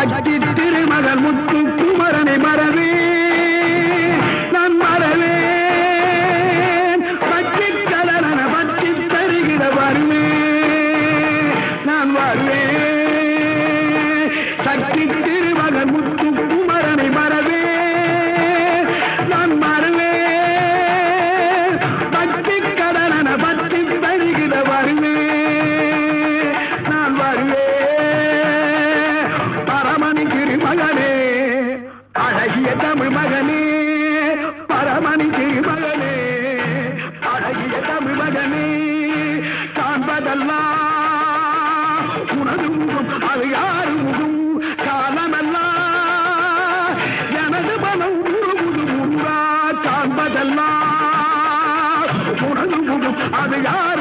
சக்தி திருமகள் முத்து குமரனை மறவே நான் மறவேன் பற்றி கடன பற்றி தருகிற வருவேன் நான் வருவேன் சக்தி திருமகள் முத்து குமரனை மறவே நான் மறவேன் பற்றி கடன பற்றி தருகிற வருவேன் நான் வருவேன் பரமணி திருமகனே அழகிய தமிழ் மகனே பரமணி திருமகனே அழகிய தமிழ் மகனே காண்பதெல்லாம் உனது முகம் அது யாரு முகம் காலமெல்லாம் எனது மனம் உருகுது முருகா காண்பதெல்லாம் உனது முகம் அது யாரு